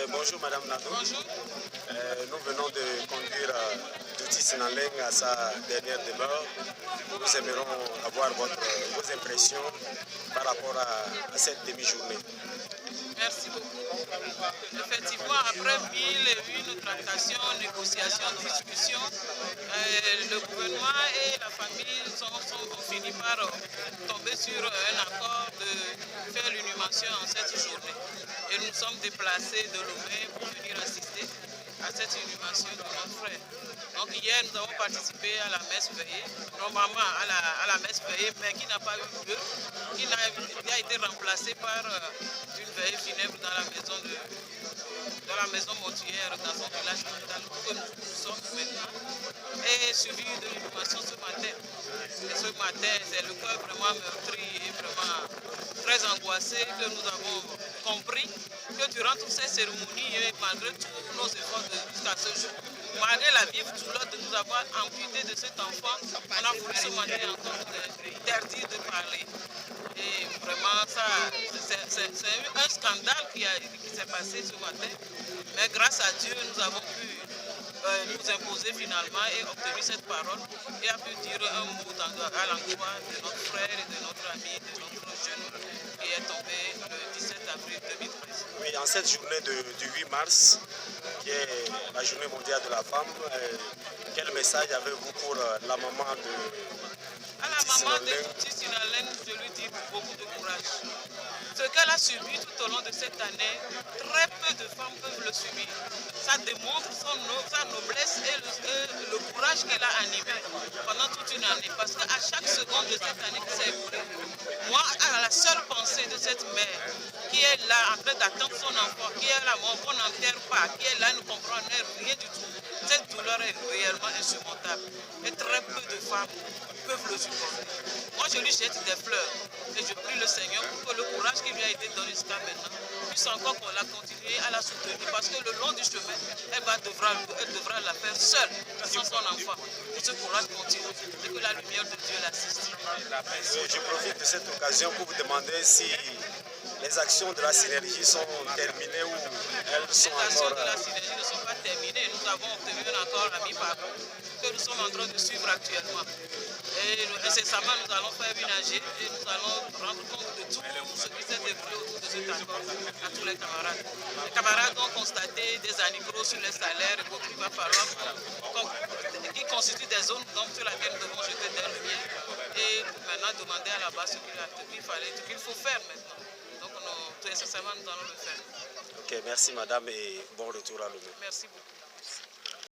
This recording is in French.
Bonjour Madame Nado. Bonjour. Nous venons de conduire Tuti Sinaleng à sa dernière demeure. Nous aimerons avoir vos impressions par rapport à cette demi-journée. Merci beaucoup. Effectivement, après 1001 tractations, négociations, discussions, le gouvernement et la famille ont fini par tomber sur un accord de faire l'inhumation en cette journée. Et nous sommes déplacés de Lomé pour venir assister à cette inhumation de notre frère. Donc hier, nous avons participé à la messe veillée, normalement à la messe veillée, mais qui n'a pas eu lieu, qui a été remplacée par une veillée funèbre dans la maison mortuaire dans son village natal où nous sommes maintenant, et suivi de l'inhumation ce matin. Et ce matin, c'est le cœur vraiment meurtri et vraiment très angoissé que nous avons compris que durant toutes ces cérémonies et malgré tous nos efforts jusqu'à ce jour, malgré la vive douleur de nous avoir amputé de cet enfant, on a voulu ce matin encore interdire de parler. Et vraiment, c'est un scandale qui s'est passé ce matin. Mais grâce à Dieu, nous avons pu nous imposer finalement et obtenir cette parole et a pu dire un mot à l'endroit de notre frère et de notre ami, de notre jeune qui est tombé le 17 avril 2013. Oui, en cette journée du 8 mars, qui est la journée mondiale de la femme, quel message avez-vous pour la maman de à la maman de Tuti Sinaleng, je lui dis beaucoup de courage. Ce qu'elle a subi tout au long de cette année, très peu de femmes peuvent le subir. Ça démontre sa noblesse et le courage qu'elle a animé pendant toute une année. Parce qu'à chaque seconde de cette année qui s'est écoulée, moi, à la seule pensée de cette mère qui est là en train d'attendre son enfant, qui est là, qu'on n'enterre pas, qui est là, ne comprend rien du tout. Cette douleur est réellement insurmontable. Et très peu de femmes peuvent le supporter. Moi, je lui jette des fleurs et je prie le Seigneur pour que le courage qui lui a été donné jusqu'à maintenant puisse encore qu'on la continue à la soutenir parce que le long du chemin, elle devra la faire seule, sans son enfant. Que ce courage continue et que la lumière de Dieu l'assiste. Je profite de cette occasion pour vous demander si les actions de la synergie sont terminées ou elles sont encore... Les actions de la synergie ne sont pas terminées. Nous avons obtenu un accord à mi-parcours que nous sommes en train de suivre actuellement. Et incessamment, nous allons faire une AG et nous allons rendre compte de tout ce qui s'est déroulé autour de cet accord à tous les camarades. Les camarades ont constaté des anicros sur les salaires et qu'il va falloir qui constituent des zones sur lesquelles nous devons jeter des lumières et maintenant demander à la base ce qu'il faut faire maintenant. Donc, tout incessamment, nous allons le faire. Ok, merci madame et bon retour à Lomé. Merci beaucoup.